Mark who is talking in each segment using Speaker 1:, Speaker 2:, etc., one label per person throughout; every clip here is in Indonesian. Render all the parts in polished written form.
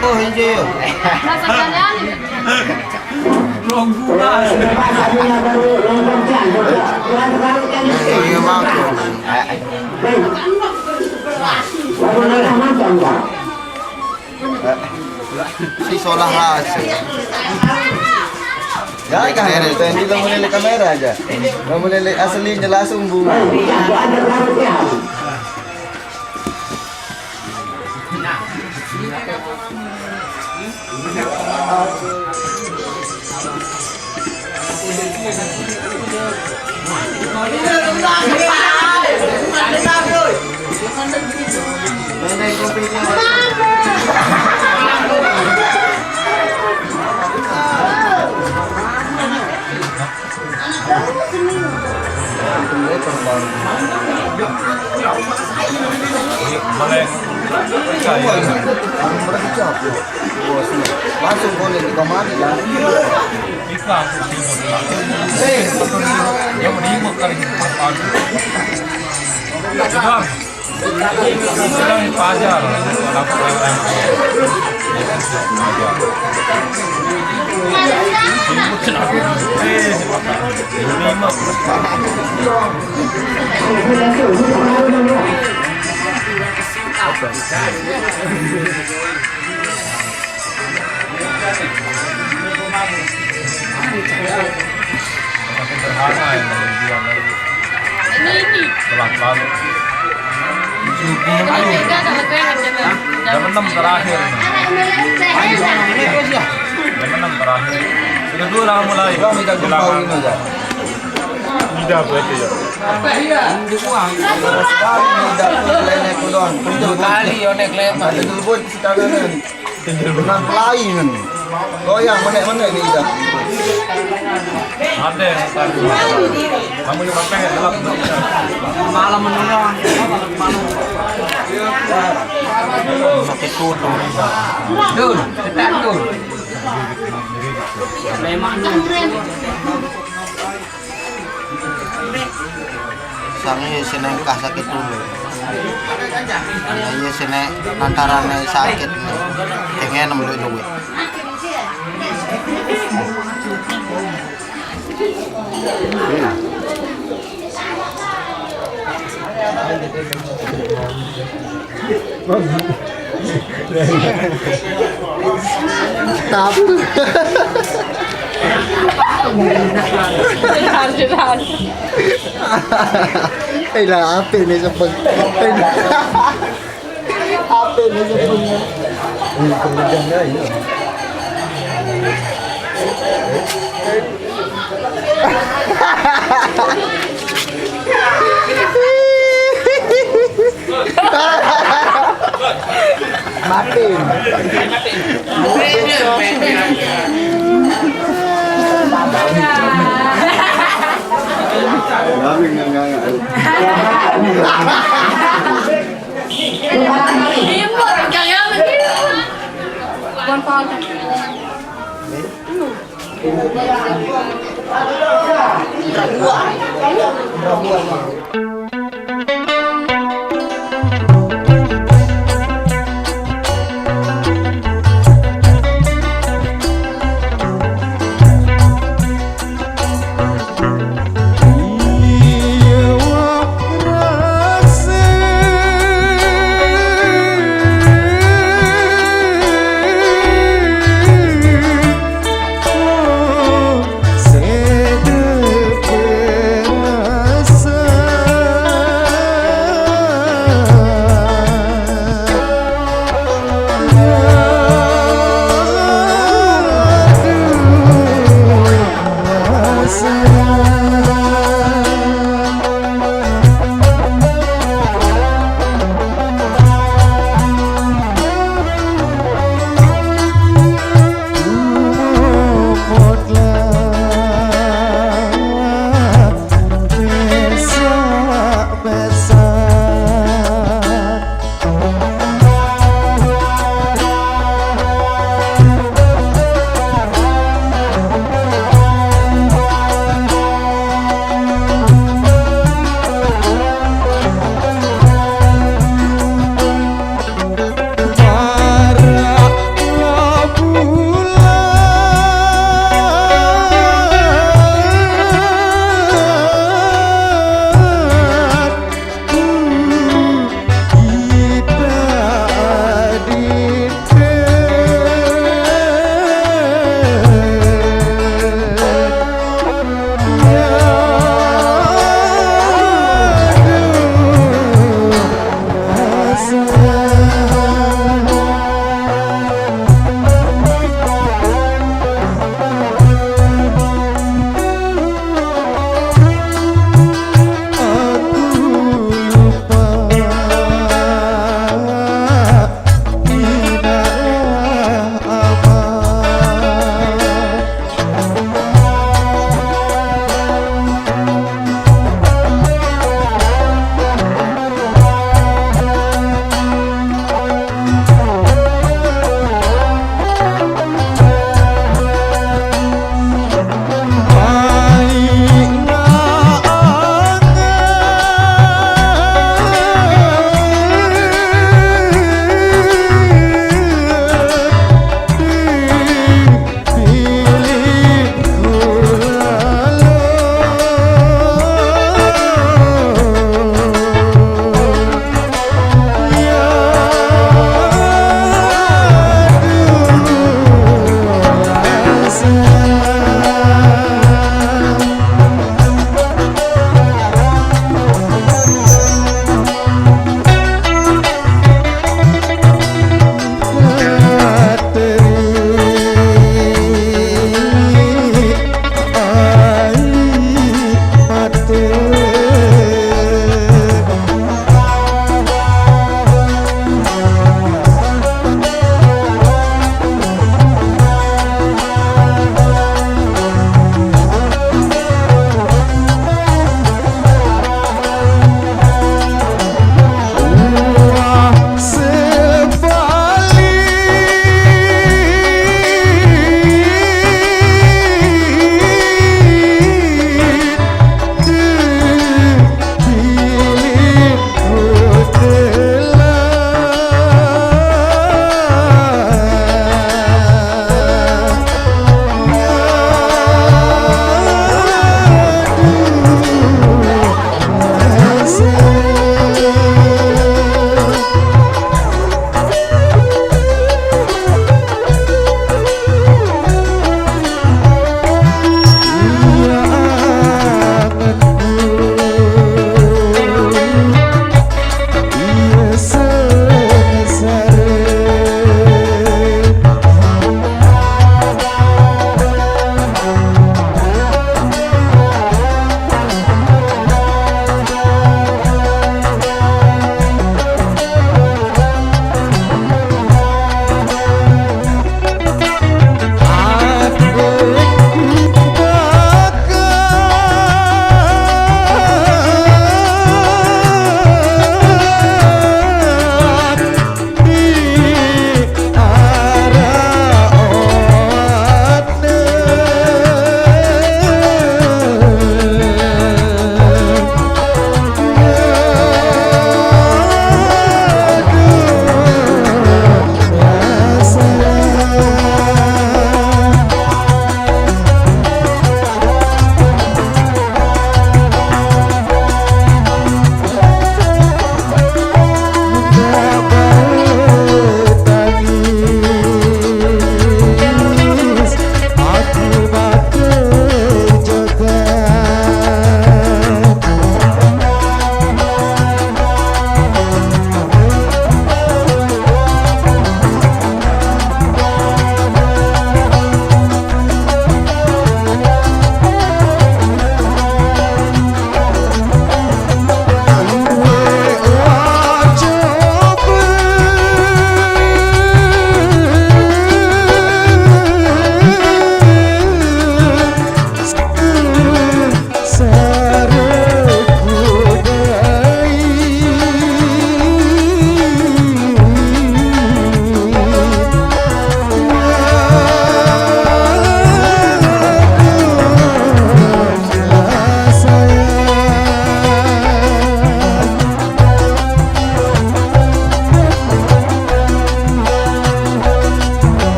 Speaker 1: po hindi yun.
Speaker 2: Nasa ganyan.
Speaker 3: Wrong bulan.
Speaker 1: Yung mga po. Si Solah Ras. Ya, kamera itu yang kita mulai kamera aja. Nggak mulai aslinya langsung bunga. Langsung boleh di kamar ya.
Speaker 3: Iklan. Yang menimpa kali apa? Sedang pajar.
Speaker 2: Ini.
Speaker 3: Pelan-pelan.
Speaker 2: Ketiga ada lebih
Speaker 3: Jam 6 terakhir. Jam 6 terakhir. Sudah dua lah mulai.
Speaker 1: Kami tak jumpa ini aja.
Speaker 3: Tidak berarti ya.
Speaker 1: Tidak naik doang.
Speaker 4: Kali onek lema.
Speaker 1: Ada telepon sekarang. Dengan pelayan. Goyang mana ini dah.
Speaker 3: Ada. Kamu juga pengen gelap.
Speaker 4: Malam menurun.
Speaker 3: Sakit tutup.
Speaker 4: Dul, tetak dul. Lema dul.
Speaker 1: Sangi seneng kah sakit dulu. Iya seneng lantaran sakit. Pengen nemu duit. Eh lah apa ni sebab apa ni sebab ini kemudian ya. Matiin.
Speaker 5: Sedek rasa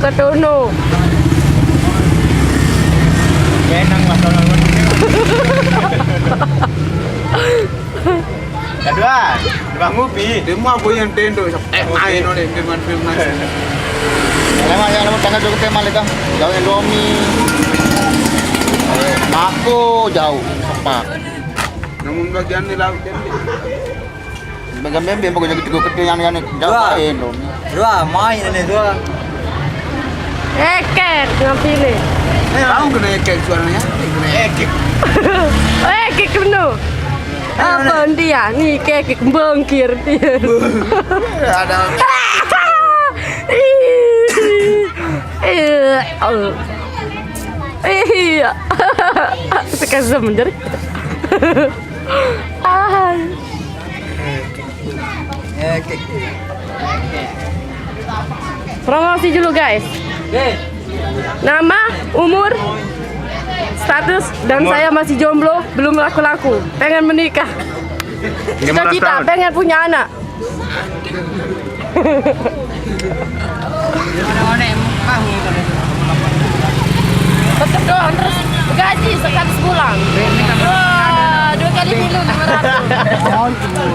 Speaker 5: Satono.
Speaker 3: Enang masalah kedua ngupi
Speaker 1: Demo aku yang tendo. Main oleh firman. Lama tanggal juga tema lagi. Jauh Indomie. Aku jauh sepak. Namun bagian di laut bagian bembe pokoknya gitu yang jauh Indomie.
Speaker 4: Dua main ini dua.
Speaker 5: Ekek ngampile.
Speaker 1: Tahu kena ekek suaranya? Kena ekek.
Speaker 5: Ekek kena. Apa dia? Nih kekek bengkir dia.
Speaker 1: Ada
Speaker 5: Iya. Sekarang menjadi. Promosi dulu guys. Nama, umur, status, dan saya masih jomblo, belum laku-laku. Pengen menikah. Cita-cita pengen punya anak. Tetep doang terus gaji sekali sebulan. Wah, 2 kali minum 500.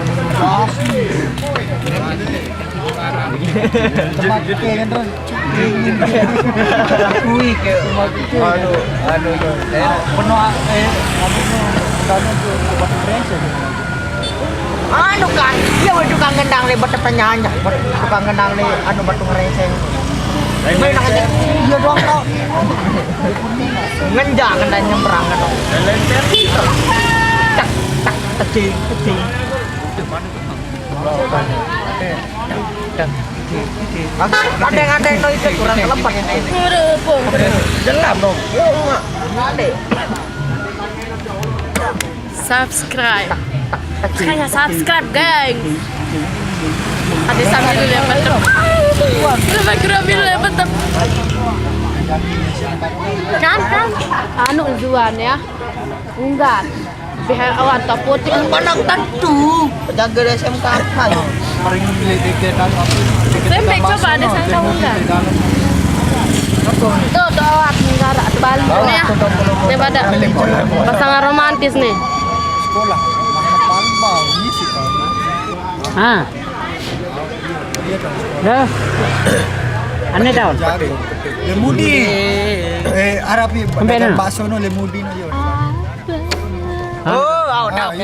Speaker 6: Anu kan, dia tukang gendang le batu penyanyi, tukang gendang le anu batu ngereseng. Main aja, dia doang tau. Ngenjak gendang nyembrang kan. Tak kecing. Ada no itu kurang lepas ini. Jelam dong. Ada.
Speaker 5: Subscribe. Kayak subscribe, geng. Ada sambil dulu yang betul. Kenapa kerabil yang betul? Kan? Anu Zuan ya? Enggak. Pihak awak tak putih.
Speaker 6: Mana tentu. Penjaga SMK kan.
Speaker 5: Sampai coba ada saya enggak. Tuh awak negara Bali ya. Coba ada pasangan romantis nih.
Speaker 6: Sekolah.
Speaker 7: Dah. Aneh dah.
Speaker 6: Lemudi. Arabi bakso no lemudi no yo.
Speaker 7: Oh,
Speaker 6: tahu.